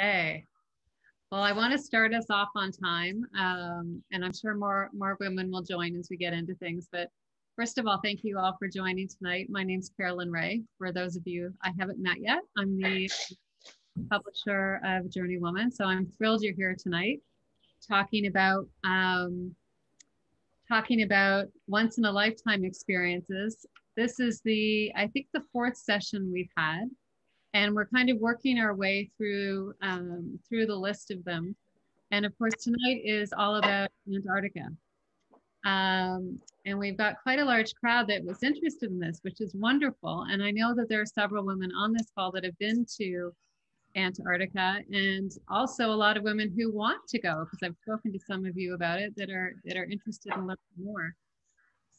Hey, well, I want to start us off on time, and I'm sure more women will join as we get into things. But first of all, thank you all for joining tonight. My name's Carolyn Ray. For those of you I haven't met yet, I'm the publisher of JourneyWoman. So I'm thrilled you're here tonight, talking about once in a lifetime experiences. This is I think the fourth session we've had. And we're kind of working our way through the list of them. And of course, tonight is all about Antarctica. And we've got quite a large crowd that was interested in this, which is wonderful. And I know that there are several women on this call that have been to Antarctica, and also a lot of women who want to go, because I've spoken to some of you about it that are interested in learning more.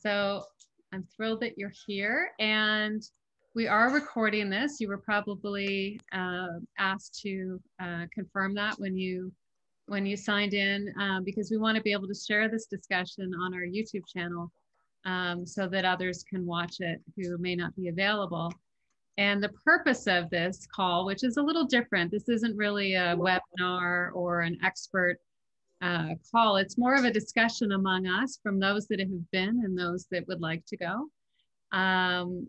So I'm thrilled that you're here, and we are recording this. You were probably asked to confirm that when you signed in, because we want to be able to share this discussion on our YouTube channel so that others can watch it who may not be available. And the purpose of this call, which is a little different, this isn't really a webinar or an expert call. It's more of a discussion among us from those that have been and those that would like to go. And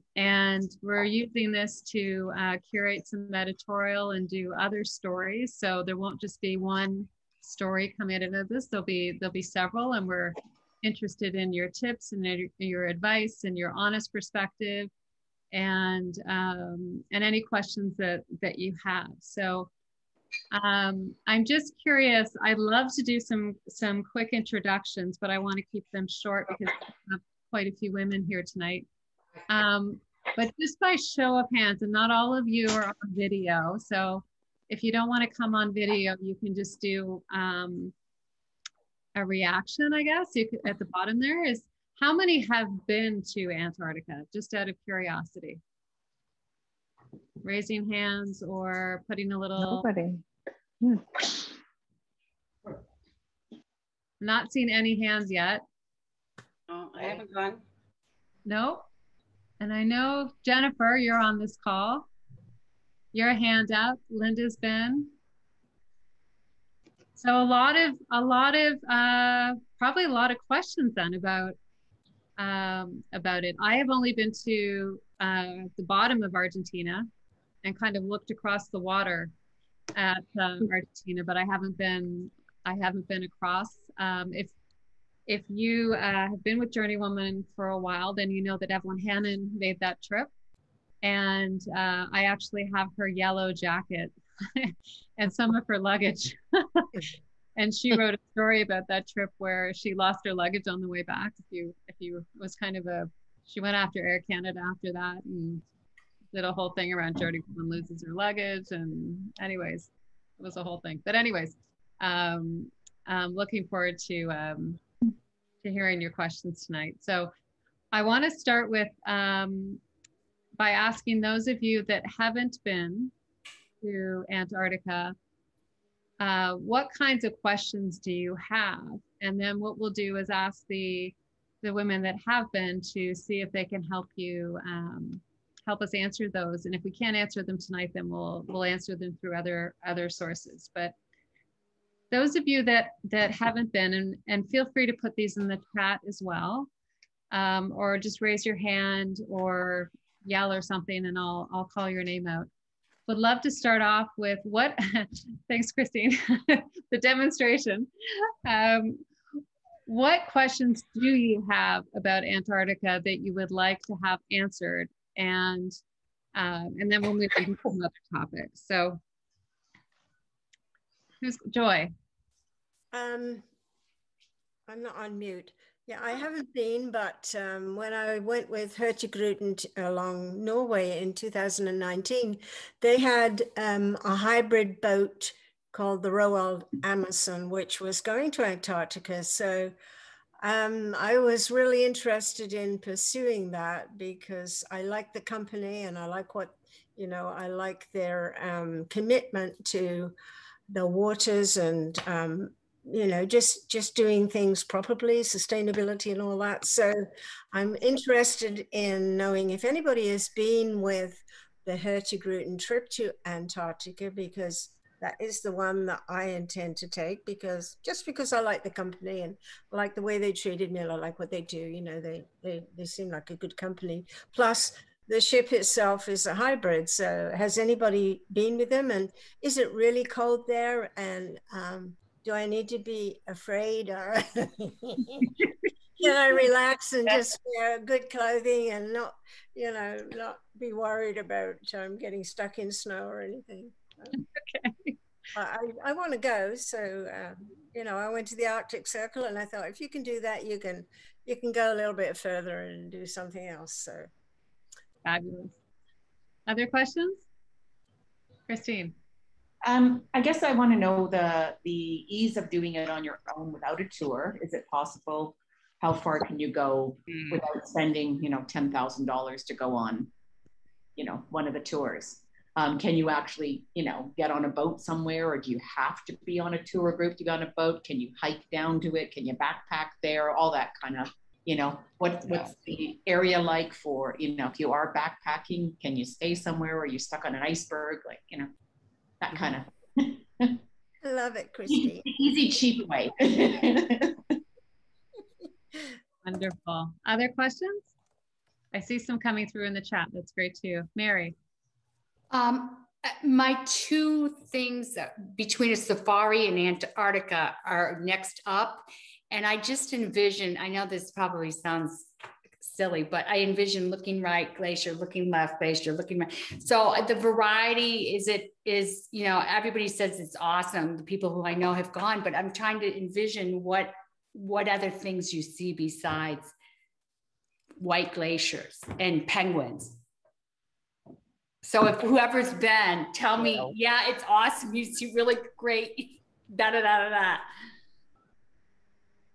we're using this to curate some editorial and do other stories. So there won't just be one story coming out of this. There'll be several, and we're interested in your tips and your advice and your honest perspective, and any questions that you have. So I'm just curious. I'd love to do some quick introductions, but I want to keep them short because we have quite a few women here tonight. But just by show of hands, and not all of you are on video, so if you don't want to come on video, you can just do a reaction, I guess. You could, at the bottom there is, how many have been to Antarctica, just out of curiosity? Raising hands or putting a little... Nobody. Not seen any hands yet. Oh, I haven't gone. No. And I know, Jennifer, you're on this call. Your hand up. Linda's been. So probably a lot of questions then about it. I have only been to the bottom of Argentina and kind of looked across the water at Argentina, but I haven't been across. If you have been with JourneyWoman for a while, then you know that Evelyn Hannon made that trip. And I actually have her yellow jacket and some of her luggage. And she wrote a story about that trip where she lost her luggage on the way back. If you was kind of she went after Air Canada after that and did a whole thing around JourneyWoman loses her luggage. And anyways, it was a whole thing. But anyways, I'm looking forward to hearing your questions tonight. So I want to start with by asking those of you that haven't been to Antarctica, what kinds of questions do you have? And then what we'll do is ask the women that have been to see if they can help you help us answer those. And if we can't answer them tonight, then we'll answer them through other sources. But those of you that haven't been, and feel free to put these in the chat as well, or just raise your hand or yell or something, and I'll call your name out. Would love to start off with what, thanks Christine, the demonstration. What questions do you have about Antarctica that you would like to have answered? And then we'll move into some other topics. So who's Joy? I'm not on mute. Yeah, I haven't been, but when I went with Hurtigruten along Norway in 2019, they had a hybrid boat called the Roald Amazon, which was going to Antarctica. So I was really interested in pursuing that because I like the company and I like what, I like their commitment to the waters and just doing things properly, sustainability and all that. So I'm interested in knowing if anybody has been with the Hurtigruten trip to Antarctica, because that is the one that I intend to take, because I like the company and I like the way they treated me. I like what they do. You know, they seem like a good company. Plus, the ship itself is a hybrid. So, has anybody been with them? And is it really cold there? And do I need to be afraid, or can I relax and just wear good clothing and not, not be worried about getting stuck in snow or anything? Okay. I want to go. So, I went to the Arctic Circle, and I thought, if you can do that, you can go a little bit further and do something else. So Fabulous. Other questions? Christine. I guess I want to know the ease of doing it on your own without a tour. Is it possible? How far can you go without spending, $10,000 to go on, one of the tours? Can you actually, get on a boat somewhere, or do you have to be on a tour group to be on a boat? Can you hike down to it? Can you backpack there? All that kind of, what's the area like for, if you are backpacking, can you stay somewhere? Or are you stuck on an iceberg? Like, that kind of. I love it, Christine. Easy, cheap way. Wonderful. Other questions? I see some coming through in the chat. That's great too. Mary. My two things between a safari and Antarctica are next up. And I just envision, I know this probably sounds silly, but I envision looking right glacier, looking left glacier, looking right. So the variety is, everybody says it's awesome. The people who I know have gone, but I'm trying to envision what other things you see besides white glaciers and penguins. So if whoever's been, tell me, yeah, it's awesome. You see really great,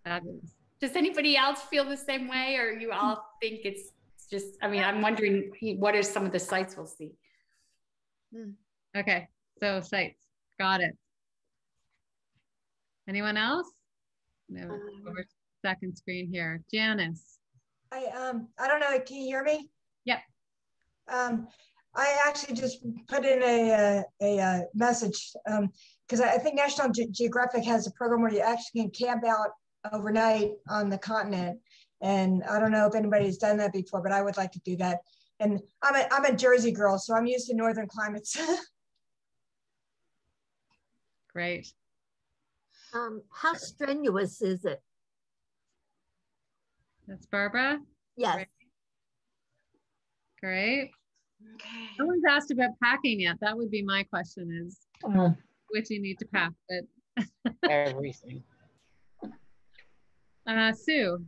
Fabulous. Does anybody else feel the same way, or you all think it's just, I'm wondering what are some of the sites we'll see? Okay, so sites, got it. Anyone else? No, over second screen here. Janice. I don't know, can you hear me? Yep. I actually just put in a message because I think National Geographic has a program where you actually can camp out overnight on the continent. And I don't know if anybody's done that before, but I would like to do that. And I'm a Jersey girl, so I'm used to northern climates. Great. How strenuous is it? That's Barbara? Yes. Great. Great. Okay. No one's asked about packing yet. That would be my question is, what you need to pack, but everything. Sue.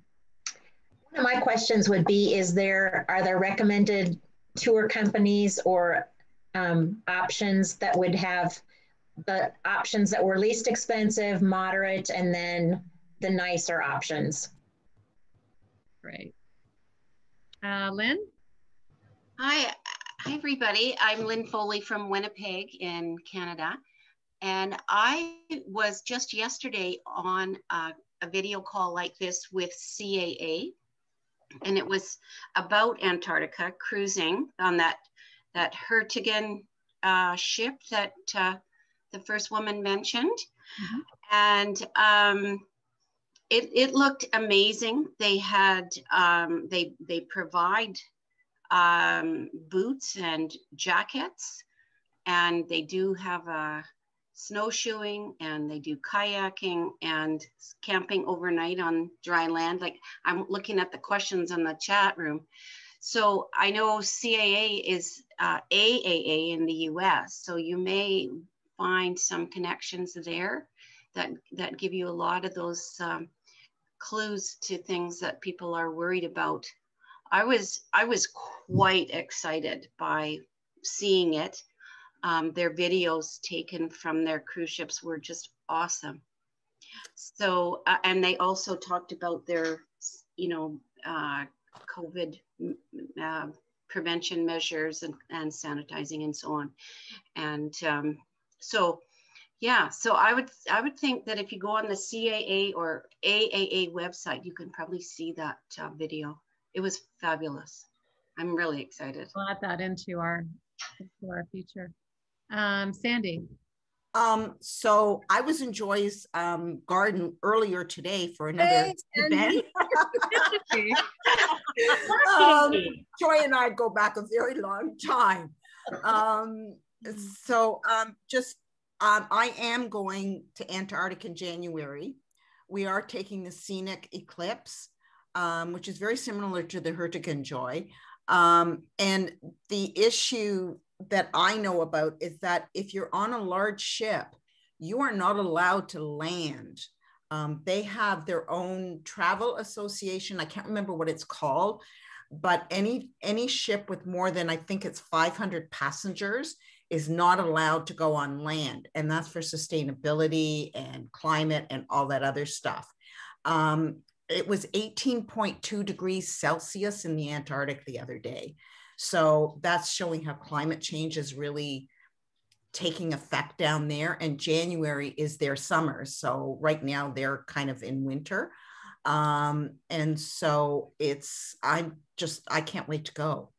One of my questions would be, are there recommended tour companies or options that would have the options that were least expensive, moderate, and then the nicer options? Great. Lynn? Hi, everybody. I'm Lynn Foley from Winnipeg in Canada. And I was just yesterday on a video call like this with CAA. And it was about Antarctica, cruising on that Hertigan ship that the first woman mentioned. And it looked amazing. They had, they provide boots and jackets, and they do have snowshoeing, and they do kayaking and camping overnight on dry land. Like, I'm looking at the questions in the chat room. So I know CAA is AAA in the US, so you may find some connections there that give you a lot of those clues to things that people are worried about. I was quite excited by seeing it. Their videos taken from their cruise ships were just awesome. So, and they also talked about their, COVID prevention measures and sanitizing and so on. And so, yeah, so I would think that if you go on the CAA or AAA website, you can probably see that video. It was fabulous. I'm really excited. We'll add that into our feature. Sandy. So I was in Joy's garden earlier today for another event. Joy and I go back a very long time. I am going to Antarctica in January. We are taking the scenic eclipse, which is very similar to the Hurtigruten Joy. And the issue that I know about is that if you're on a large ship, you are not allowed to land. They have their own travel association. I can't remember what it's called, but any ship with more than, I think it's 500 passengers is not allowed to go on land. And that's for sustainability and climate and all that other stuff. It was 18.2 degrees Celsius in the Antarctic the other day. So that's showing how climate change is really taking effect down there. And January is their summer. So right now they're kind of in winter. And so I can't wait to go.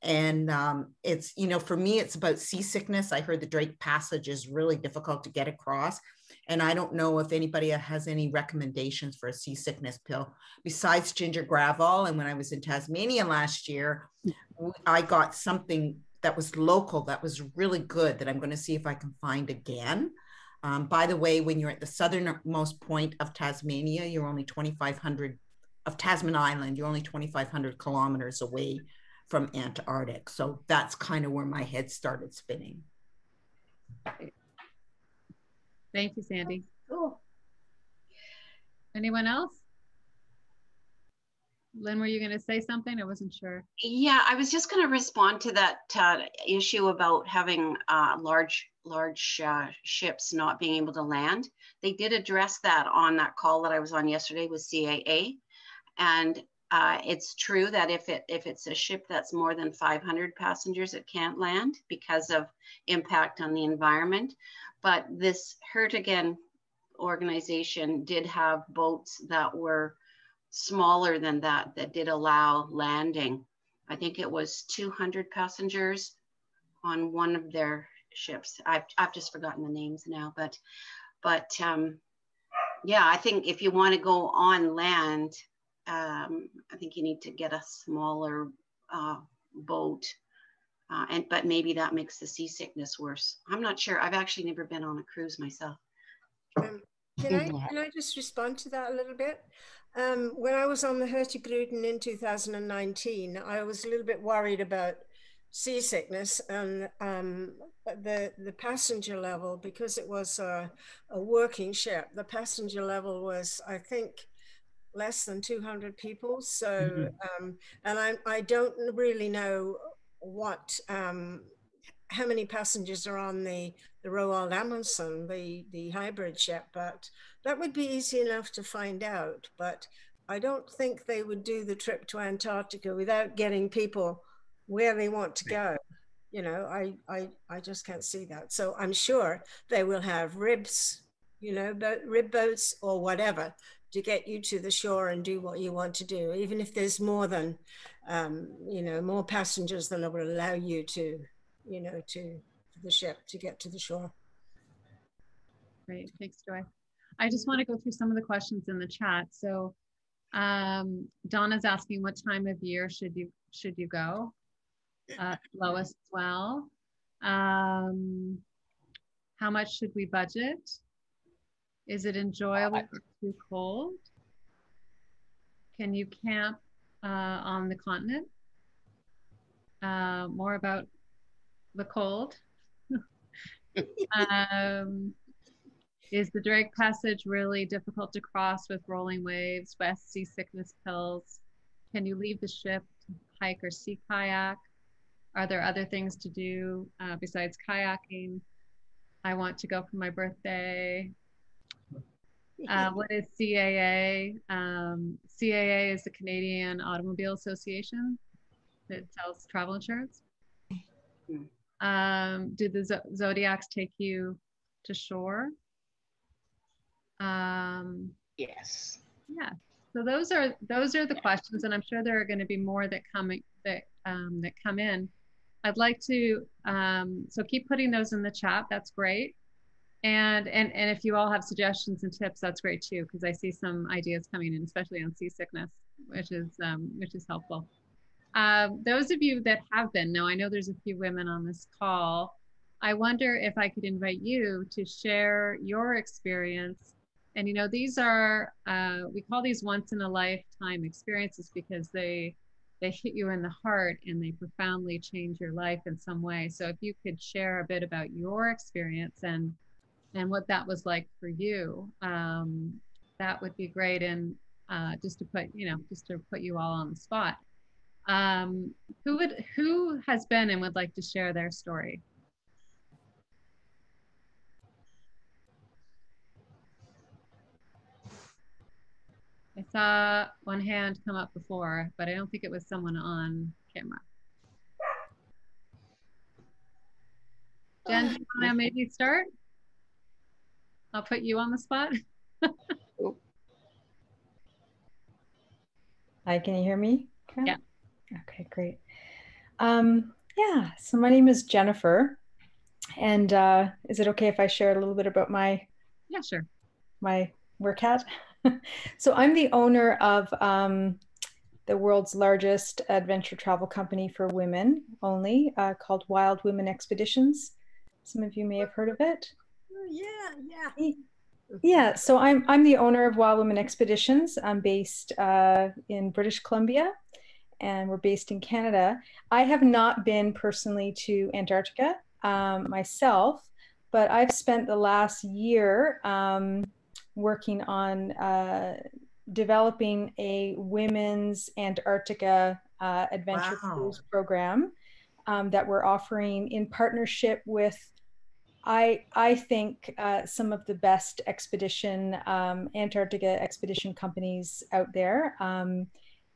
It's, for me, it's about seasickness. I heard the Drake Passage is really difficult to get across. And I don't know if anybody has any recommendations for a seasickness pill besides ginger gravel. And when I was in Tasmania last year, I got something that was local that was really good that I'm going to see if I can find again. By the way, when you're at the southernmost point of Tasmania, you're only 2,500 of Tasman Island, you're only 2,500 kilometers away from Antarctic. So that's kind of where my head started spinning. Thank you, Sandy. Cool. Anyone else? Lynn, were you going to say something? I wasn't sure. Yeah, I was just going to respond to that issue about having large ships not being able to land. They did address that on that call that I was on yesterday with CAA. And it's true that if it's a ship that's more than 500 passengers, it can't land because of impact on the environment. But this Hurtigruten organization did have boats that were smaller than that did allow landing. I think it was 200 passengers on one of their ships. I've just forgotten the names now, but yeah, I think if you want to go on land, I think you need to get a smaller boat, but maybe that makes the seasickness worse. I'm not sure. I've actually never been on a cruise myself. Can I just respond to that a little bit? When I was on the Hurtigruten in 2019, I was a little bit worried about seasickness and the passenger level, because it was a working ship. The passenger level was, I think, less than 200 people. So, and I don't really know what how many passengers are on the Roald Amundsen, the hybrid ship, but that would be easy enough to find out. But I don't think they would do the trip to Antarctica without getting people where they want to go. I just can't see that. So I'm sure they will have ribs, rib boats or whatever to get you to the shore and do what you want to do, even if there's more than, more passengers than will allow you to the ship to get to the shore. Great, thanks, Joy. I just want to go through some of the questions in the chat. So Donna's asking, what time of year should you go? Lois as well. How much should we budget? Is it enjoyable or too cold? Can you camp on the continent? More about the cold. Is the Drake Passage really difficult to cross with rolling waves, west seasickness pills? Can you leave the ship to hike or sea kayak? Are there other things to do besides kayaking? I want to go for my birthday. What is CAA? CAA is the Canadian Automobile Association that sells travel insurance. Do the Zodiacs take you to shore? Yes. Yeah. So those are the questions, and I'm sure there are going to be more that come in. I'd like to, so keep putting those in the chat. That's great. And if you all have suggestions and tips, that's great too, because I see some ideas coming in, especially on seasickness, which is helpful. Those of you that have been, now I know there's a few women on this call. I wonder if I could invite you to share your experience. And you know, these are, we call these once in a lifetime experiences because they hit you in the heart and they profoundly change your life in some way. So if you could share a bit about your experience and what that was like for you, that would be great. And just to put you all on the spot. Who has been and would like to share their story? I saw one hand come up before, but I don't think it was someone on camera. Jen, do you want to maybe start? I'll put you on the spot. Hi, can you hear me? Yeah. Okay, great. Yeah, so my name is Jennifer, and is it okay if I share a little bit about my work hat? So I'm the owner of the world's largest adventure travel company for women only, called Wild Women Expeditions. Some of you may have heard of it. Yeah, so I'm the owner of Wild Women Expeditions. I'm based in British Columbia, and we're based in Canada. I have not been personally to Antarctica myself, but I've spent the last year working on developing a women's Antarctica adventure cruise program that we're offering in partnership with, I think, some of the best Antarctica expedition companies out there.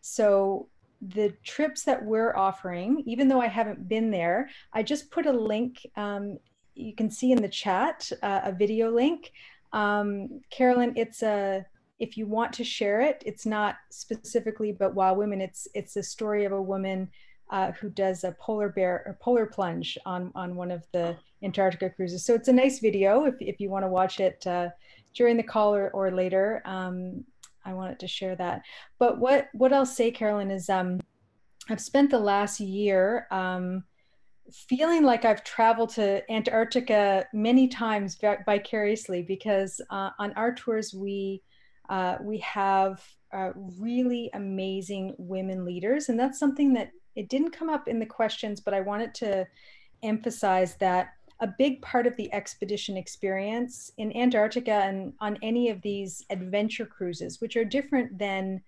So the trips that we're offering, even though I haven't been there, I just put a link, you can see in the chat, a video link. Carolyn, if you want to share it, it's not specifically about Wild Women. It's a story of a woman who does a polar plunge on one of the Antarctica cruises. So it's a nice video if you want to watch it during the call or later. I wanted to share that. But what I'll say, Carolyn, is I've spent the last year feeling like I've traveled to Antarctica many times vicariously, because on our tours we have really amazing women leaders, and that's something that it didn't come up in the questions, but I wanted to emphasize that a big part of the expedition experience in Antarctica and on any of these adventure cruises, which are different than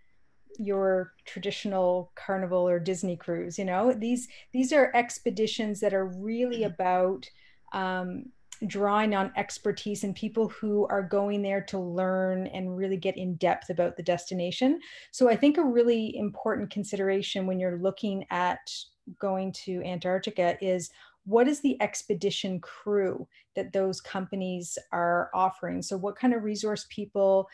your traditional Carnival or Disney cruise, you know, these are expeditions that are really about drawing on expertise and people who are going there to learn and really get in depth about the destination. So I think a really important consideration when you're looking at going to Antarctica is, what is the expedition crew that those companies are offering? So what kind of resource people,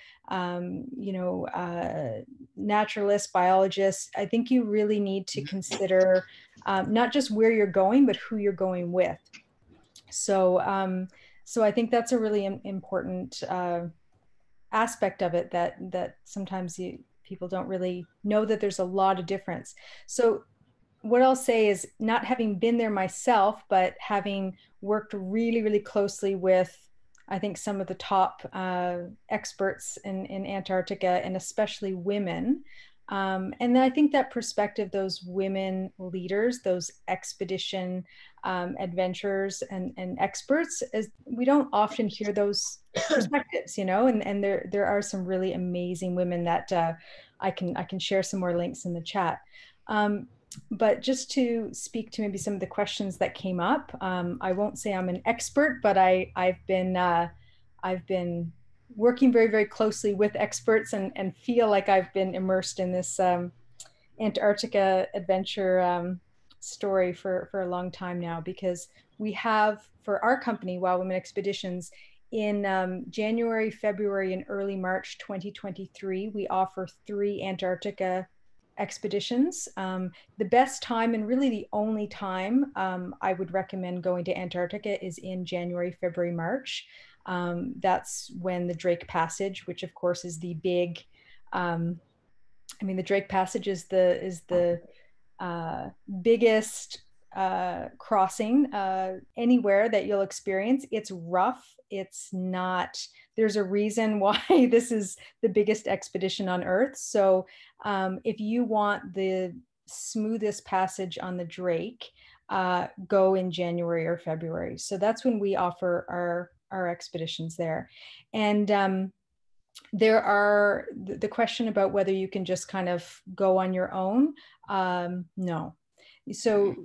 naturalists, biologists? I think you really need to consider not just where you're going, but who you're going with. So I think that's a really important aspect of it that sometimes people don't really know, that there's a lot of difference. So what I'll say is, not having been there myself, but having worked really, really closely with, I think, some of the top experts in Antarctica, and especially women. And I think that perspective, those women leaders, those expedition adventurers and experts, we don't often hear those perspectives, you know, and there are some really amazing women that I can share some more links in the chat. But just to speak to maybe some of the questions that came up, I won't say I'm an expert, but I've been working very, very closely with experts and feel like I've been immersed in this Antarctica adventure story for a long time now, because we have, for our company, Wild Women Expeditions, in January, February, and early March 2023, we offer 3 Antarctica Expeditions. The best time, and really the only time I would recommend going to Antarctica, is in January, February, March. That's when the Drake Passage, which of course is the big, I mean, the Drake Passage is the biggest crossing anywhere that you'll experience. It's rough. It's not, there's a reason why this is the biggest expedition on Earth. So if you want the smoothest passage on the Drake, go in January or February. So that's when we offer our expeditions there. And there are the question about whether you can just kind of go on your own. No. So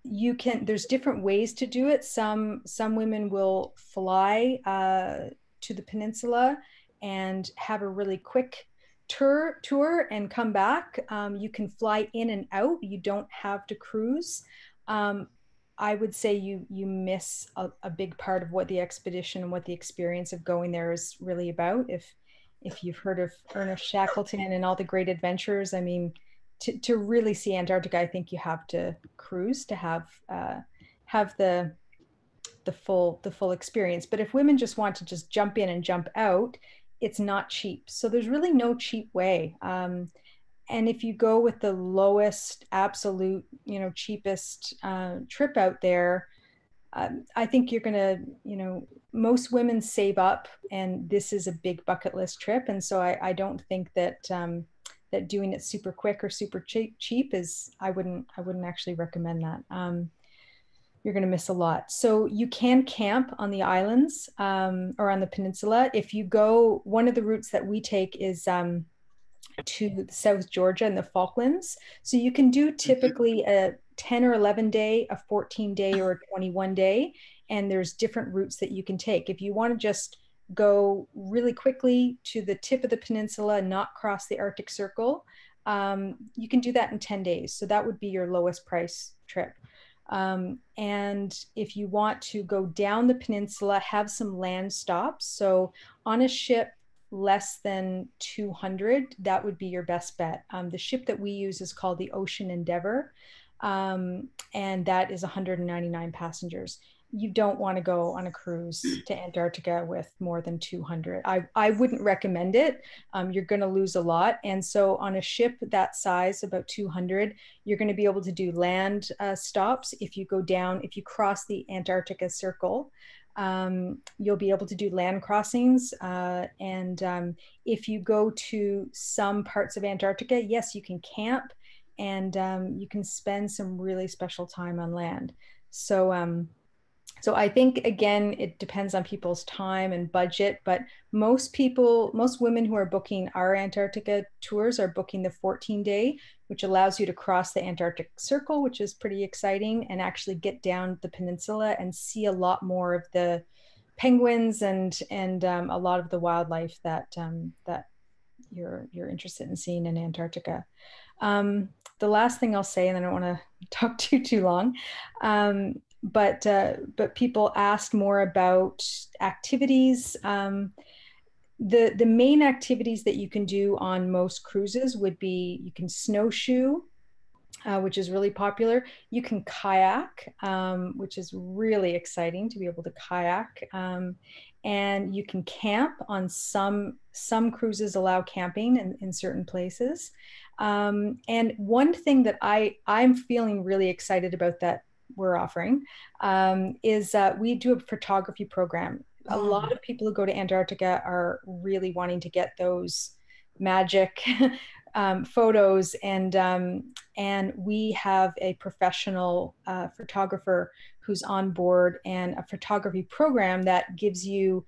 you can, there's different ways to do it. Some women will fly to the peninsula and have a really quick tour and come back. You can fly in and out. You don't have to cruise. I would say you miss a big part of what the expedition and what the experience of going there is really about. If you've heard of Ernest Shackleton and all the great adventures, I mean, to really see Antarctica, I think you have to cruise to have the full experience. But if women just want to just jump in and jump out, it's not cheap. So there's really no cheap way. And if you go with the lowest, absolute, cheapest trip out there, I think you're gonna, most women save up, and this is a big bucket list trip. And so I don't think that that doing it super quick or super cheap is, I wouldn't actually recommend that. You're going to miss a lot. So you can camp on the islands or on the peninsula. If you go, one of the routes that we take is to South Georgia and the Falklands. So you can do typically a 10 or 11 day, a 14 day, or a 21 day. And there's different routes that you can take. If you want to just go really quickly to the tip of the peninsula and not cross the Arctic Circle, you can do that in 10 days. So that would be your lowest price trip. And if you want to go down the peninsula, have some land stops. So on a ship less than 200, that would be your best bet. The ship that we use is called the Ocean Endeavor, and that is 199 passengers. You don't want to go on a cruise to Antarctica with more than 200. I wouldn't recommend it. You're going to lose a lot. And so on a ship that size, about 200, you're going to be able to do land stops. If you go down, if you cross the Antarctica Circle, you'll be able to do land crossings. And if you go to some parts of Antarctica, yes, you can camp, and you can spend some really special time on land. So I think, again, it depends on people's time and budget, but most women who are booking our Antarctica tours are booking the 14-day, which allows you to cross the Antarctic Circle, which is pretty exciting, and actually get down the peninsula and see a lot more of the penguins and a lot of the wildlife that you're interested in seeing in Antarctica. The last thing I'll say, and I don't want to talk too long, but people asked more about activities. The main activities that you can do on most cruises would be, you can snowshoe, which is really popular. You can kayak, which is really exciting to be able to kayak. And you can camp on some cruises allow camping in certain places. And one thing that I'm feeling really excited about that we're offering is we do a photography program. A lot of people who go to Antarctica are really wanting to get those magic photos, and we have a professional photographer who's on board, and a photography program that gives you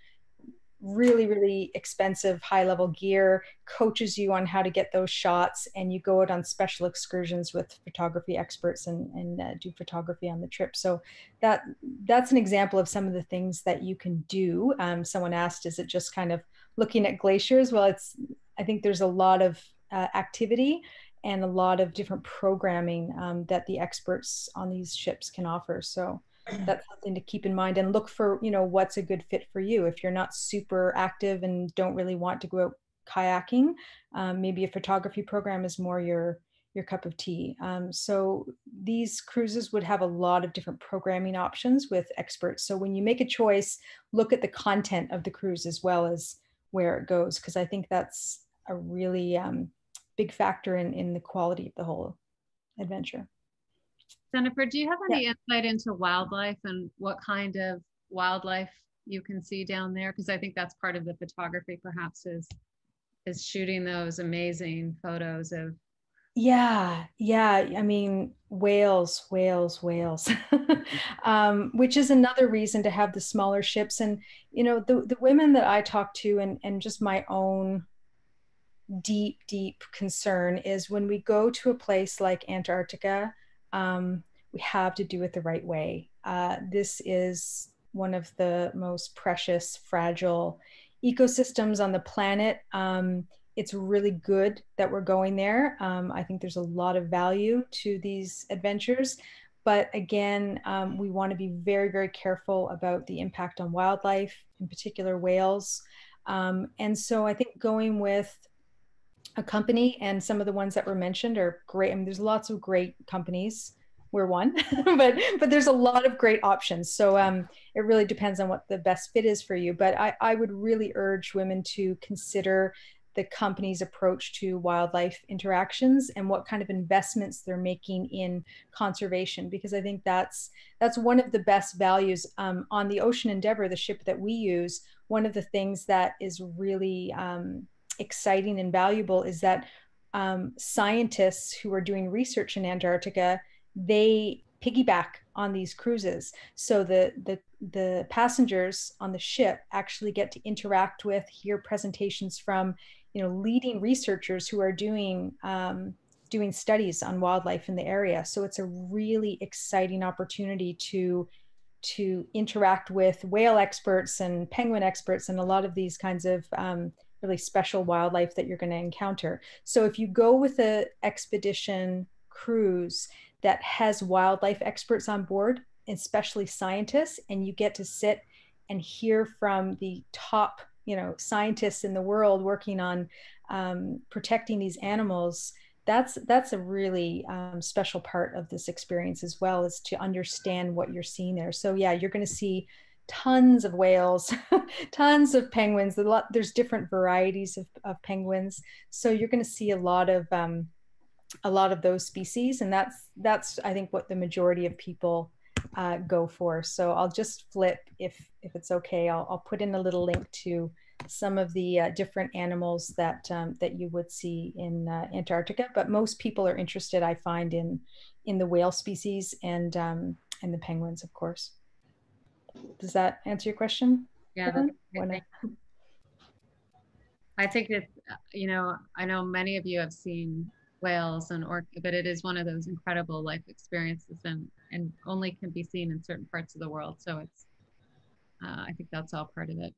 really, really expensive high-level gear, coaches you on how to get those shots, and you go out on special excursions with photography experts and do photography on the trip. So that's an example of some of the things that you can do. Someone asked, is it just kind of looking at glaciers? Well, I think there's a lot of activity and a lot of different programming that the experts on these ships can offer. So that's something to keep in mind, and look for, what's a good fit for you. If you're not super active and don't really want to go out kayaking, maybe a photography program is more your your cup of tea. So these cruises would have a lot of different programming options with experts. So when you make a choice, look at the content of the cruise as well as where it goes, because I think that's a really big factor in the quality of the whole adventure. Jennifer, do you have any insight into wildlife and what kind of wildlife you can see down there? Because I think that's part of the photography, perhaps, is shooting those amazing photos of. Yeah. I mean, whales, which is another reason to have the smaller ships. And, you know, the women that I talk to, and just my own deep concern is when we go to a place like Antarctica, we have to do it the right way. This is one of the most precious, fragile ecosystems on the planet. It's really good that we're going there. I think there's a lot of value to these adventures. But again, we want to be very careful about the impact on wildlife, in particular whales. And so I think going with a company, and some of the ones that were mentioned are great. I mean, there's lots of great companies. We're one, but there's a lot of great options. So it really depends on what the best fit is for you. But I would really urge women to consider the company's approach to wildlife interactions and what kind of investments they're making in conservation, because I think that's one of the best values on the Ocean Endeavor, the ship that we use. One of the things that is really exciting and valuable is that scientists who are doing research in Antarctica, they piggyback on these cruises. So the passengers on the ship actually get to interact with, hear presentations from, you know, leading researchers who are doing studies on wildlife in the area. So it's a really exciting opportunity to interact with whale experts and penguin experts and a lot of these kinds of really special wildlife that you're going to encounter. So if you go with an expedition cruise that has wildlife experts on board, especially scientists, and you get to sit and hear from the top, you know, scientists in the world working on protecting these animals, that's a really special part of this experience as well, is to understand what you're seeing there. So yeah, you're going to see tons of whales, tons of penguins. There's different varieties of penguins. So you're going to see a lot of those species. And that's I think what the majority of people go for. So I'll just flip, if it's okay, I'll put in a little link to some of the different animals that you would see in Antarctica. But most people are interested, I find, in the whale species and the penguins, of course. Does that answer your question? Yeah, I think it's, you know, I know many of you have seen whales and orca, but it is one of those incredible life experiences and only can be seen in certain parts of the world. So it's, I think that's all part of it.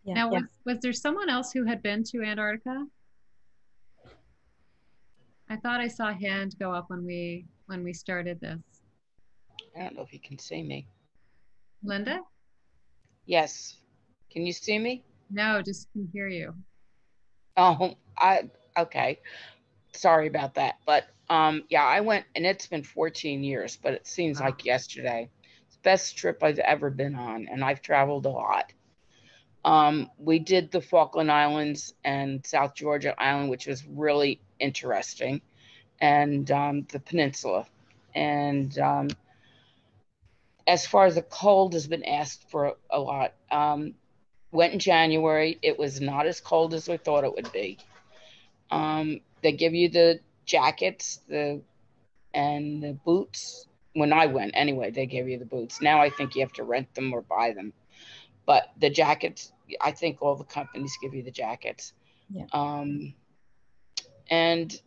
Yeah. Now, was there someone else who had been to Antarctica? I thought I saw a hand go up when we started this. I don't know if you can see me. Linda? Yes. Can you see me? No, just can hear you. Oh, okay. Sorry about that. But yeah, I went, and it's been 14 years, but it seems like yesterday. It's the best trip I've ever been on, and I've traveled a lot. We did the Falkland Islands and South Georgia Island, which was really interesting, and the peninsula. And as far as the cold has been asked for a lot. Went in January. It was not as cold as we thought it would be. They give you the jackets and the boots. When I went, anyway, they gave you the boots. Now I think you have to rent them or buy them. But the jackets, I think all the companies give you the jackets. Yeah. And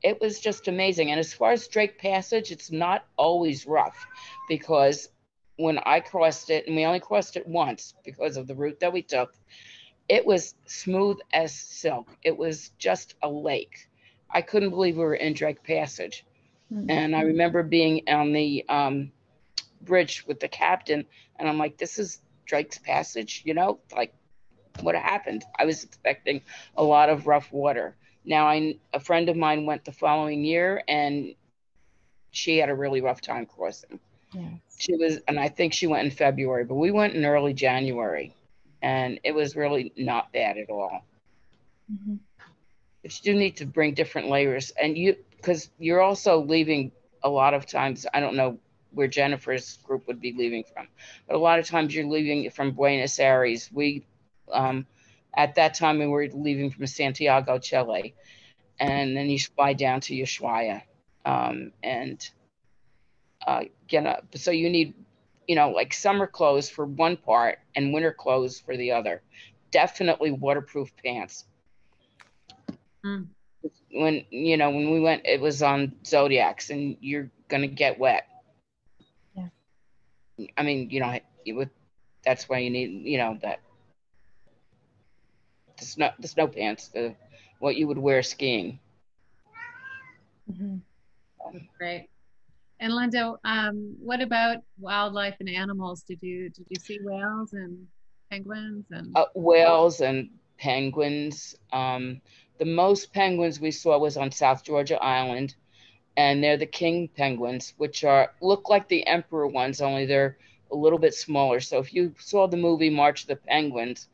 it was just amazing. And as far as Drake Passage, it's not always rough, because when I crossed it, and we only crossed it once because of the route that we took, it was smooth as silk. It was just a lake. I couldn't believe we were in Drake Passage. Mm-hmm. And I remember being on the bridge with the captain, and I'm like, this is Drake's Passage, you know, like what happened? I was expecting a lot of rough water. Now, a friend of mine went the following year, and she had a really rough time crossing. Yes. And I think she went in February, but we went in early January, and it was really not bad at all. Mm-hmm. But you do need to bring different layers, and because you're also leaving a lot of times. I don't know where Jennifer's group would be leaving from, but a lot of times you're leaving from Buenos Aires. At that time we were leaving from Santiago, Chile, and then you fly down to Ushuaia, and get up. So you need, like summer clothes for one part and winter clothes for the other. Definitely waterproof pants. Mm. When we went, it was on Zodiacs, and you're gonna get wet. Yeah. I mean, that's why you need, that the snow pants, what you would wear skiing. Mm-hmm. Great. And Linda, what about wildlife and animals? Did you see whales and penguins and whales and penguins? The most penguins we saw was on South Georgia Island, and they're the king penguins, which look like the emperor ones, only they're a little bit smaller. So if you saw the movie March of the Penguins,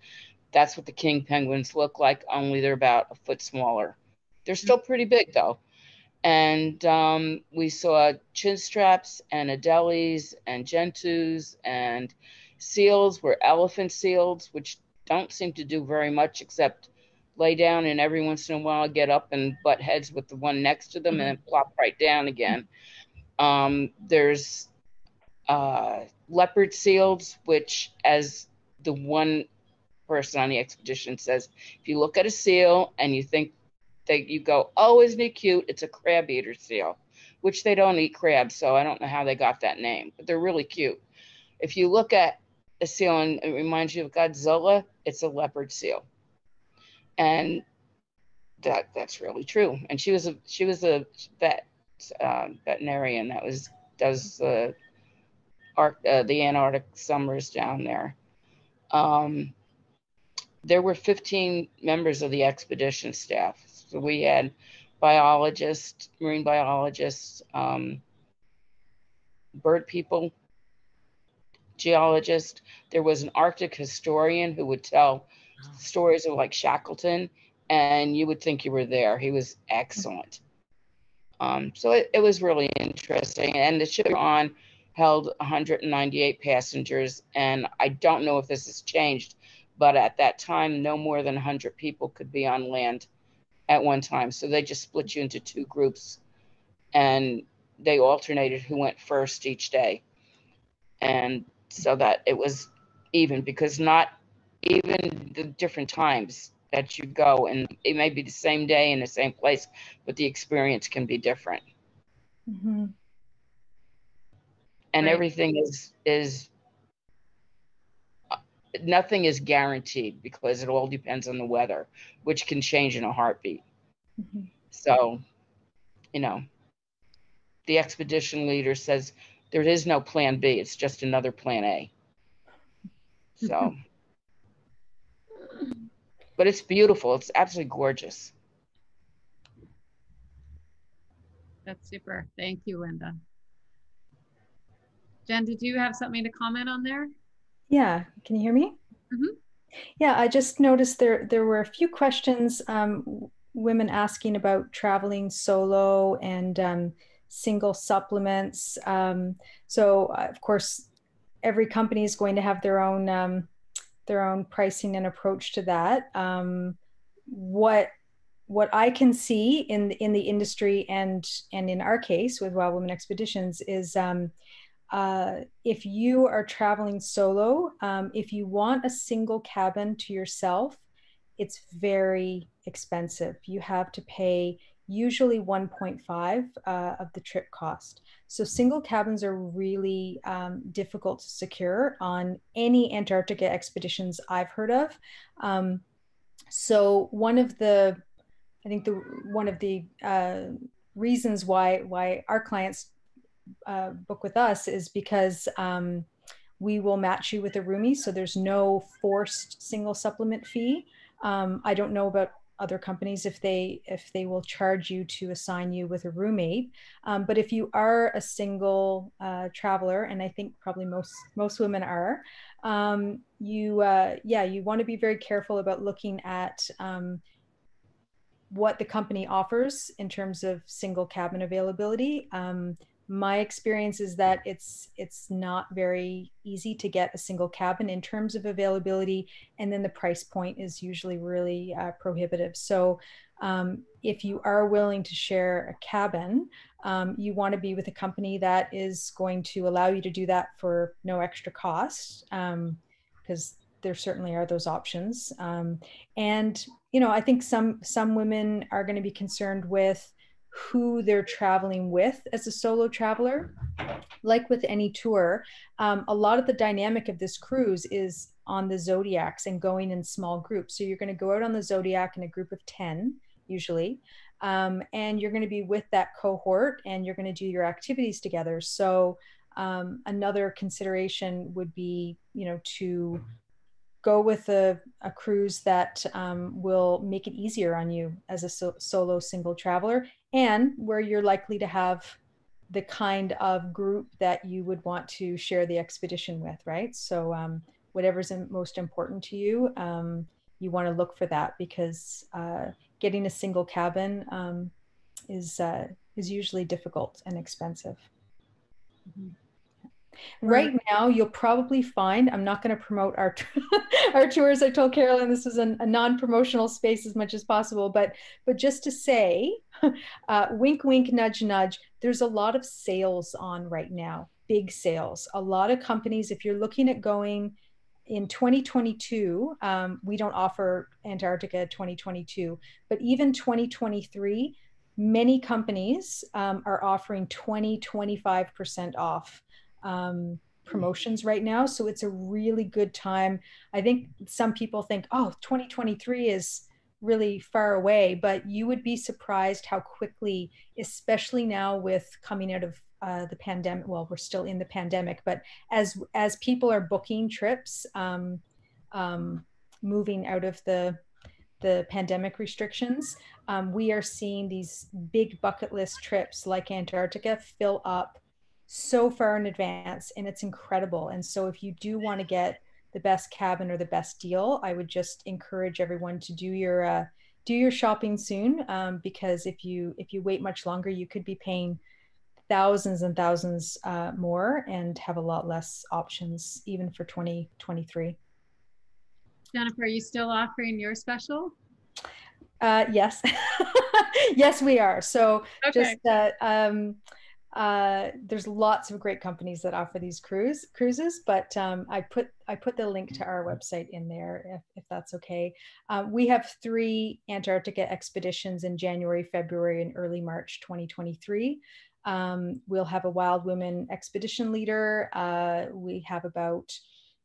that's what the king penguins look like, only they're about a foot smaller. They're still pretty big though. And we saw chinstraps and adelies and gentoos, and seals were elephant seals, which don't seem to do very much except lay down and every once in a while get up and butt heads with the one next to them and then plop right down again. There's leopard seals, which, as the one person on the expedition says, if you look at a seal and you think that you go, oh, isn't he cute? It's a crab eater seal, which they don't eat crabs, so I don't know how they got that name, but they're really cute. If you look at a seal and it reminds you of Godzilla, it's a leopard seal. And that's really true. And she was a veterinarian that does the Antarctic summers down there. There were 15 members of the expedition staff. So we had biologists, marine biologists, bird people, geologists. There was an Arctic historian who would tell stories of like Shackleton, and you would think you were there. He was excellent. So it was really interesting. And the ship we were on held 198 passengers, and I don't know if this has changed, but at that time, no more than 100 people could be on land at one time. So they just split you into two groups, and they alternated who went first each day. And so that it was even, because not even the different times that you go, and it may be the same day in the same place, but the experience can be different. Mm-hmm. And Right. everything is nothing is guaranteed, because it all depends on the weather, which can change in a heartbeat. Mm-hmm. So, the expedition leader says there is no plan B. It's just another plan A. So, but it's beautiful. It's absolutely gorgeous. That's super. Thank you, Linda. Jen, did you have something to comment on there? Yeah, can you hear me? Mm-hmm. Yeah, I just noticed there were a few questions, women asking about traveling solo and single supplements. So of course, every company is going to have their own pricing and approach to that. What I can see in the industry and in our case with Wild Women Expeditions is if you are traveling solo, if you want a single cabin to yourself, it's very expensive. You have to pay usually 1.5 of the trip cost. So single cabins are really difficult to secure on any Antarctica expeditions I've heard of. So one of the reasons why our clients book with us is because we will match you with a roomie, so there's no forced single supplement fee. I don't know about other companies if they will charge you to assign you with a roommate. But if you are a single traveler, and I think probably most women are, you want to be very careful about looking at what the company offers in terms of single cabin availability. My experience is that it's not very easy to get a single cabin in terms of availability, and then the price point is usually really prohibitive. So if you are willing to share a cabin, you want to be with a company that is going to allow you to do that for no extra cost, because there certainly are those options. And I think some women are going to be concerned with who they're traveling with as a solo traveler. Like with any tour, a lot of the dynamic of this cruise is on the Zodiacs and going in small groups. So you're going to go out on the Zodiac in a group of 10 usually, and you're going to be with that cohort and you're going to do your activities together. So another consideration would be, to go with a cruise that will make it easier on you as a solo single traveler, and where you're likely to have the kind of group that you would want to share the expedition with, right? So whatever's most important to you, you want to look for that, because getting a single cabin is usually difficult and expensive. Mm-hmm. Right now, you'll probably find, I'm not going to promote our our tours. I told Carolyn this is a non-promotional space as much as possible, but just to say, wink, wink, nudge, nudge, there's a lot of sales on right now, big sales. A lot of companies, if you're looking at going in 2022, we don't offer Antarctica 2022, but even 2023, many companies are offering 20–25% off promotions right now. So it's a really good time. I think some people think, oh, 2023 is really far away, but you would be surprised how quickly, especially now with coming out of the pandemic. Well, we're still in the pandemic, but as people are booking trips, moving out of the pandemic restrictions, we are seeing these big bucket list trips like Antarctica fill up so far in advance, and it's incredible. And so if you do want to get the best cabin or the best deal, I would just encourage everyone to do your shopping soon, because if you wait much longer, you could be paying thousands and thousands more and have a lot less options even for 2023. Jennifer, are you still offering your special? Yes. Yes, we are. So okay. Just there's lots of great companies that offer these cruises, but I put the link to our website in there if that's okay. We have 3 Antarctica expeditions in January, February, and early March 2023. We'll have a Wild Women expedition leader. We have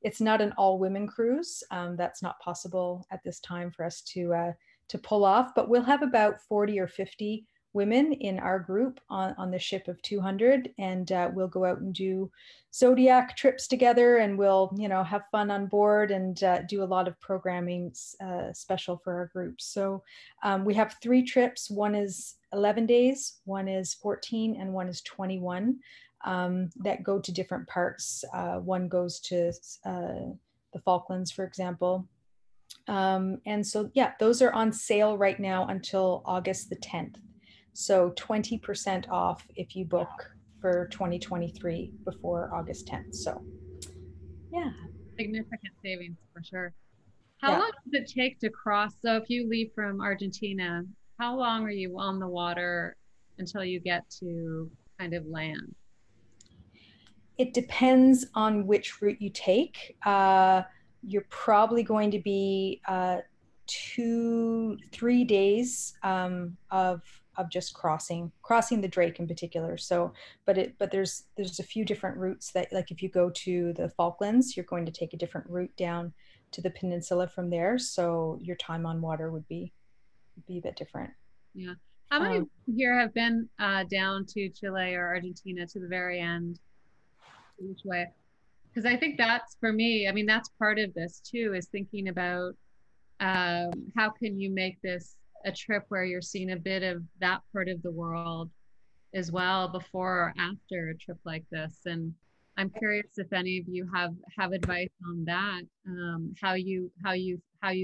it's not an all women cruise. That's not possible at this time for us to pull off, but we'll have about 40 or 50 women in our group on the ship of 200, and we'll go out and do Zodiac trips together, and we'll have fun on board and do a lot of programming special for our group. So we have 3 trips. One is 11 days, one is 14, and one is 21 that go to different parts. One goes to the Falklands, for example. And so, yeah, those are on sale right now until August the 10th. So 20% off if you book for 2023 before August 10th. So, yeah. Significant savings for sure. How long does it take to cross? So if you leave from Argentina, how long are you on the water until you get to kind of land? It depends on which route you take. You're probably going to be 2–3 days of just crossing the Drake in particular. So, but there's a few different routes that, like if you go to the Falklands, you're going to take a different route down to the peninsula from there. So your time on water would be a bit different. Yeah. How many here have been down to Chile or Argentina to the very end? Which way? Because I think that's, for me, I mean, that's part of this too, is thinking about how can you make this a trip where you're seeing a bit of that part of the world as well before or after a trip like this. And I'm curious if any of you have advice on that, how you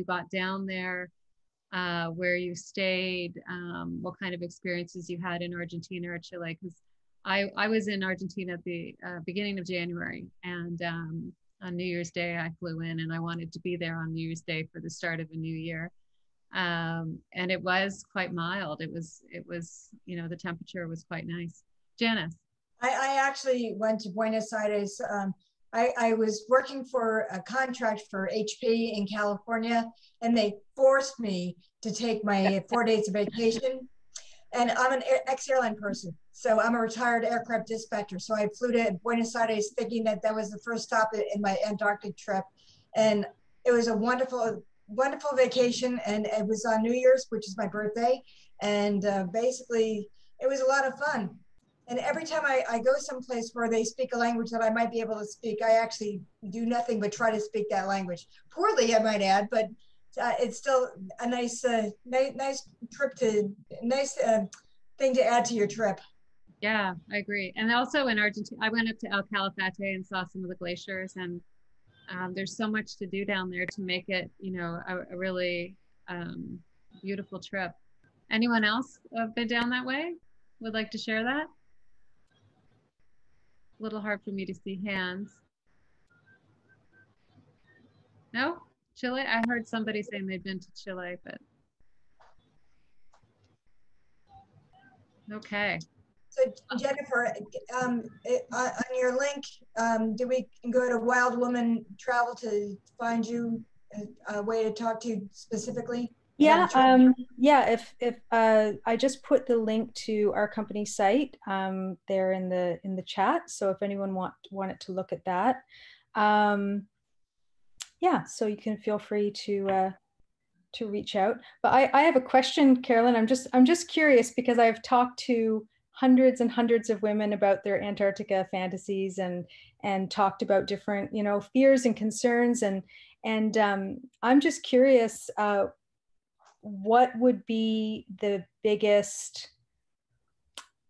got down there, where you stayed, what kind of experiences you had in Argentina or Chile. Because I was in Argentina at the beginning of January, and on New Year's Day I flew in, and I wanted to be there on New Year's Day for the start of a new year. And it was quite mild. It was, the temperature was quite nice. Janice. I actually went to Buenos Aires. I was working for a contract for HP in California, and they forced me to take my 4 days of vacation. And I'm an ex-airline person, so I'm a retired aircraft dispatcher. So I flew to Buenos Aires thinking that that was the first stop in my Antarctic trip. And it was a wonderful vacation. And it was on New Year's, which is my birthday. And basically, it was a lot of fun. And every time I go someplace where they speak a language that I might be able to speak, I actually do nothing but try to speak that language. Poorly, I might add, but it's still a nice trip nice thing to add to your trip. Yeah, I agree. And also in Argentina, I went up to El Calafate and saw some of the glaciers, and there's so much to do down there to make it, a really beautiful trip. Anyone else been down that way? Would like to share that? A little hard for me to see hands. No? Chile? I heard somebody saying they'd been to Chile, but okay. So Jennifer, on your link, do we go to Wild Woman Travel to find you a way to talk to you specifically? Yeah, if I just put the link to our company site there in the chat. So if anyone wanted to look at that, yeah, so you can feel free to reach out. But I have a question, Carolyn. I'm just curious, because I've talked to hundreds and hundreds of women about their Antarctica fantasies and talked about different, fears and concerns, and I'm just curious, what would be the biggest,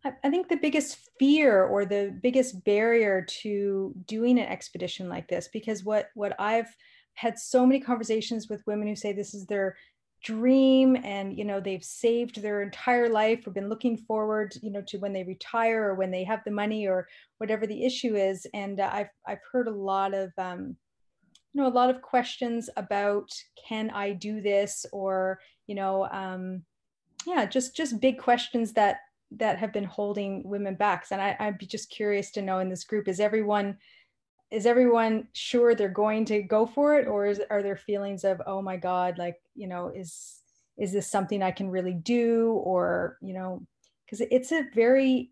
I think the biggest fear or the biggest barrier to doing an expedition like this? Because what I've had so many conversations with women who say this is their dream, and they've saved their entire life or been looking forward to when they retire or when they have the money or whatever the issue is. And I've heard a lot of a lot of questions about, can I do this? Or yeah, just big questions that have been holding women back. And I'd be just curious to know in this group, is everyone sure they're going to go for it, or are there feelings of, oh my God, like, is this something I can really do? Or, because it's a very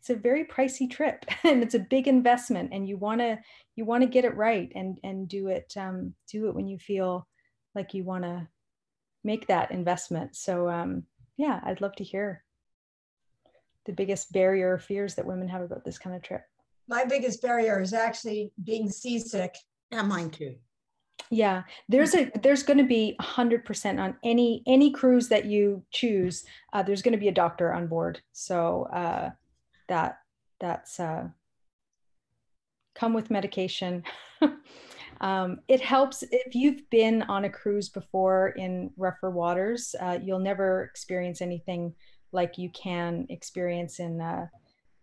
pricey trip and it's a big investment, and you want to get it right and do it when you feel like you want to make that investment. So yeah, I'd love to hear the biggest barrier or fears that women have about this kind of trip. My biggest barrier is actually being seasick. Yeah, mine too. Yeah, there's going to be 100% on any cruise that you choose. There's going to be a doctor on board. So that's come with medication. It helps if you've been on a cruise before in rougher waters. You'll never experience anything like you can experience in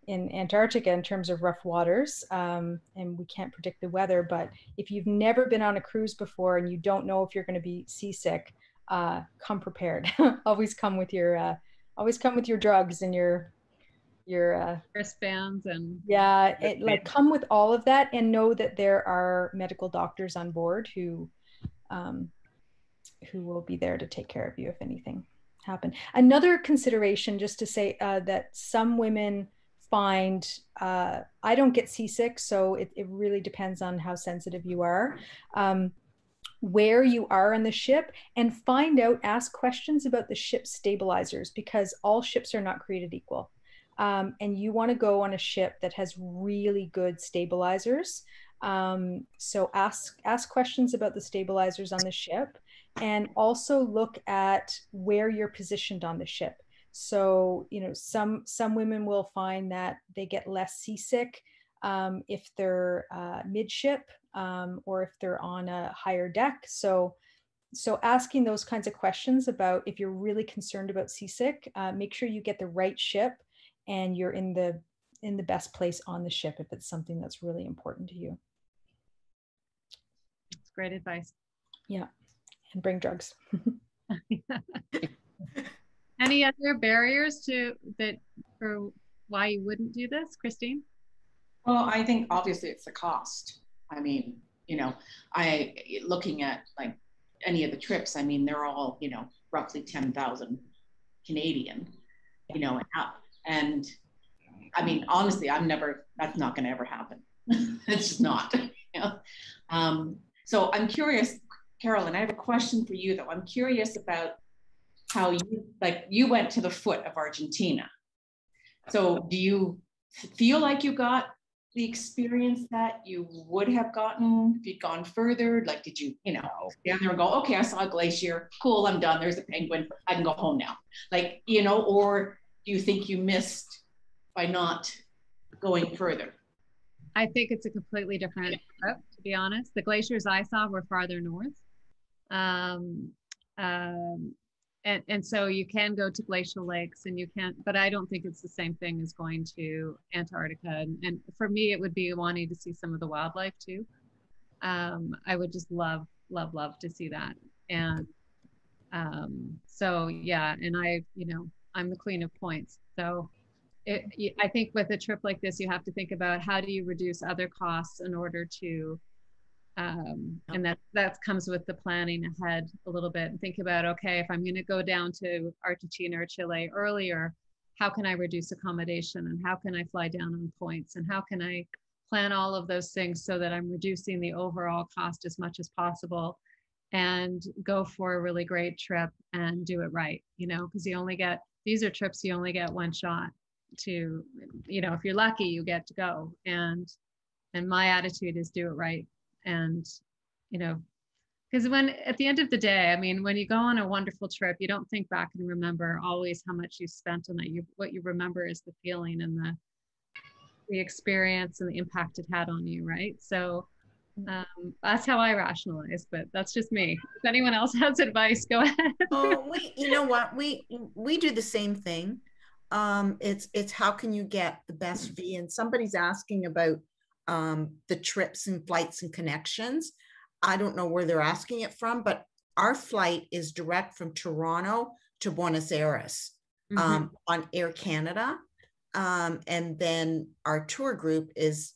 Antarctica in terms of rough waters, and we can't predict the weather. But if you've never been on a cruise before and you don't know if you're going to be seasick, come prepared. Always come with your drugs and your wristbands and come with all of that, and know that there are medical doctors on board who will be there to take care of you if anything happened. Another consideration, just to say that some women find, I don't get seasick, so it really depends on how sensitive you are, where you are on the ship, and ask questions about the ship's stabilizers, because all ships are not created equal. And you want to go on a ship that has really good stabilizers, So ask questions about the stabilizers on the ship, and also look at where you're positioned on the ship. So, you know, some women will find that they get less seasick if they're midship or if they're on a higher deck. So asking those kinds of questions about if you're really concerned about seasick, make sure you get the right ship and you're in the best place on the ship if it's something that's really important to you. That's great advice. Yeah, and bring drugs. Any other barriers for why you wouldn't do this, Christine? Well, I think obviously it's the cost. I mean, you know, looking at like any of the trips, I mean, they're all, you know, roughly 10,000 Canadian, you know, and up. And I mean, honestly, that's not going to ever happen. It's just not, you know? So I'm curious, Carolyn, I have a question for you though. I'm curious about how you went to the foot of Argentina. So do you feel like you got the experience that you would have gotten if you'd gone further? Like, did you, you know, stand there and go, okay, I saw a glacier, cool, I'm done, there's a penguin, I can go home now. Like, you know, or do you think you missed by not going further? I think it's a completely different trip, to be honest. The glaciers I saw were farther north. And so you can go to glacial lakes and you can, but I don't think it's the same thing as going to Antarctica. And for me, it would be wanting to see some of the wildlife too. I would just love to see that. And so, yeah, and I'm the queen of points. So I think with a trip like this, you have to think about how do you reduce other costs in order to, and that comes with the planning ahead a little bit, and think about, okay, if I'm going to go down to Argentina or Chile earlier, how can I reduce accommodation, and how can I fly down on points, and how can I plan all of those things so that I'm reducing the overall cost as much as possible, and go for a really great trip and do it right, you know, because these are trips you only get one shot to, you know, if you're lucky, you get to go. And my attitude is do it right. And, you know, because at the end of the day, I mean, when you go on a wonderful trip, you don't think back and remember always how much you spent on it. What you remember is the feeling and the experience and the impact it had on you, right? So that's how I rationalize, but that's just me. If anyone else has advice, go ahead. Oh, you know what? We do the same thing. It's how can you get the best fee? And somebody's asking about the trips and flights and connections. I don't know where they're asking it from, but our flight is direct from Toronto to Buenos Aires on Air Canada. And then our tour group is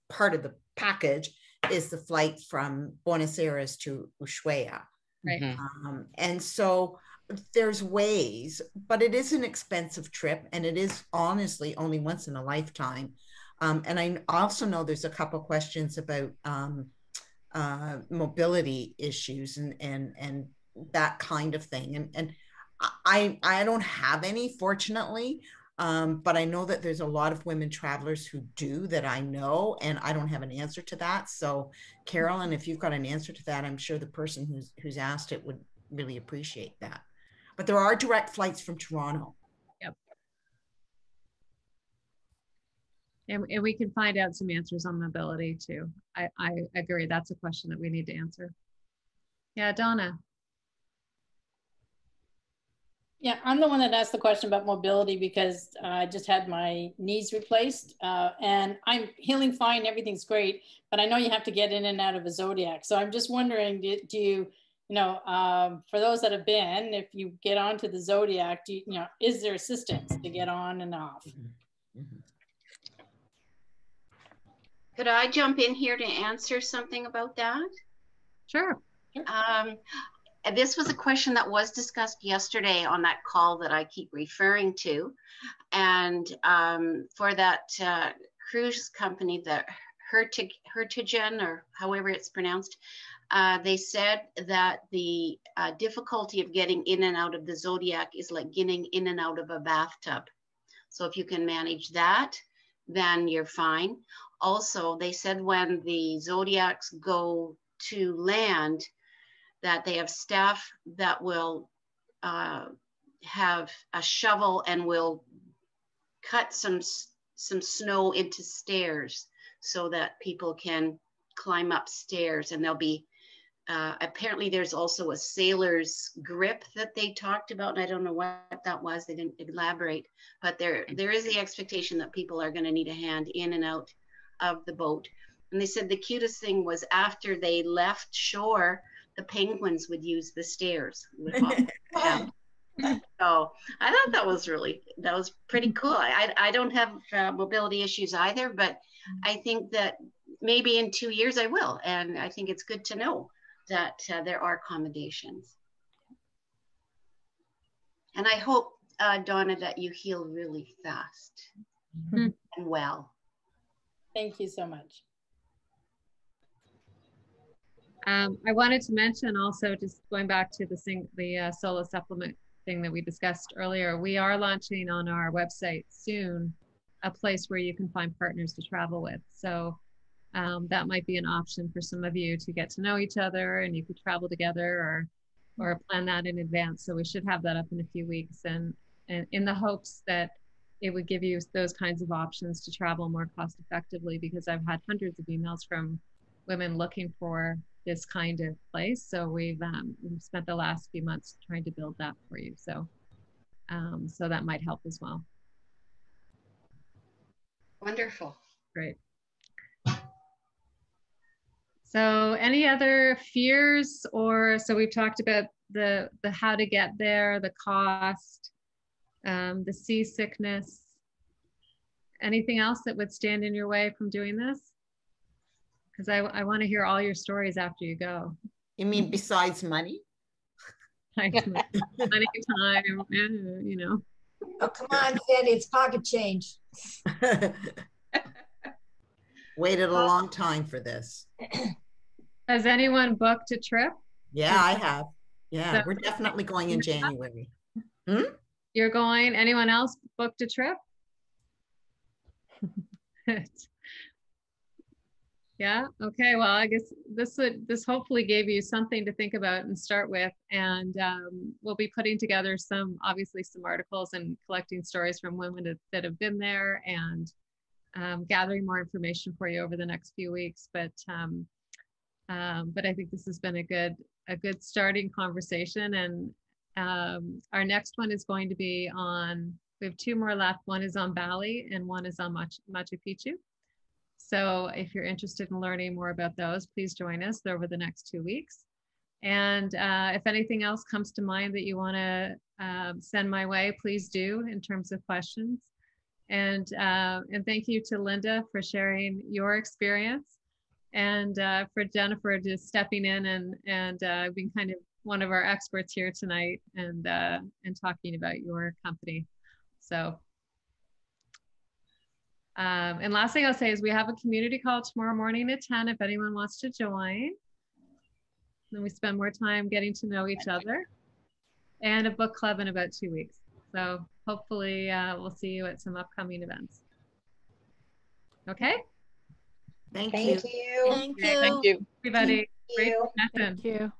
part of the package is the flight from Buenos Aires to Ushuaia. Right. And so there's ways, but it is an expensive trip, and it is honestly only once in a lifetime. And I also know there's a couple questions about mobility issues and that kind of thing. And I don't have any, fortunately, but I know that there's a lot of women travelers who do that I know, and I don't have an answer to that. So Carolyn, if you've got an answer to that, I'm sure the person who's asked it would really appreciate that. But there are direct flights from Toronto. Yep. And we can find out some answers on mobility too. I agree. That's a question that we need to answer. Yeah, Donna. Yeah, I'm the one that asked the question about mobility because I just had my knees replaced and I'm healing fine. Everything's great, but I know you have to get in and out of a Zodiac. So I'm just wondering, do you, for those that have been, if you get onto the Zodiac, is there assistance to get on and off? Could I jump in here to answer something about that? Sure. This was a question that was discussed yesterday on that call that I keep referring to. And for that cruise company, the Hertigen, or however it's pronounced, they said that the difficulty of getting in and out of the Zodiac is like getting in and out of a bathtub. So if you can manage that, then you're fine. Also, they said when the Zodiacs go to land, that they have staff that will have a shovel and will cut some snow into stairs so that people can climb up stairs. And there'll be apparently there's also a sailor's grip that they talked about, and I don't know what that was. They didn't elaborate, but there is the expectation that people are going to need a hand in and out of the boat. And they said the cutest thing was after they left shore, the penguins would use the stairs. So I thought that was pretty cool. I don't have mobility issues either, but I think that maybe in 2 years I will. And I think it's good to know that there are accommodations. And I hope, Donna, that you heal really fast and well. Thank you so much. I wanted to mention also, just going back to the solo supplement thing that we discussed earlier, we are launching on our website soon a place where you can find partners to travel with. So that might be an option for some of you to get to know each other, and you could travel together or plan that in advance. So we should have that up in a few weeks, and in the hopes that it would give you those kinds of options to travel more cost effectively, because I've had hundreds of emails from women looking for this kind of place. So we've spent the last few months trying to build that for you. So so that might help as well. Wonderful. Great. So any other fears, or so we've talked about the how to get there, the cost, the seasickness. Anything else that would stand in your way from doing this? Because I want to hear all your stories after you go. You mean besides money? Money, time, you know. Oh, come on, Sandy, it's pocket change. Waited a long time for this. Has anyone booked a trip? Yeah, I have. Yeah, So, we're definitely going in January. You're going? Anyone else booked a trip? Yeah. Okay. Well, I guess this hopefully gave you something to think about and start with. And we'll be putting together obviously some articles and collecting stories from women that have been there, and gathering more information for you over the next few weeks. But I think this has been a good starting conversation. And our next one is going to be we have 2 more left. One is on Bali and one is on Machu Picchu. So if you're interested in learning more about those, please join us over the next 2 weeks. And if anything else comes to mind that you want to send my way, please do, in terms of questions. And thank you to Linda for sharing your experience, and for Jennifer just stepping in and being kind of one of our experts here tonight, and talking about your company. So. And last thing I'll say is we have a community call tomorrow morning at 10 if anyone wants to join. Then we spend more time getting to know each other, and a book club in about 2 weeks. So hopefully we'll see you at some upcoming events. Okay. Thank you. Thank you, everybody. Great discussion. Thank you.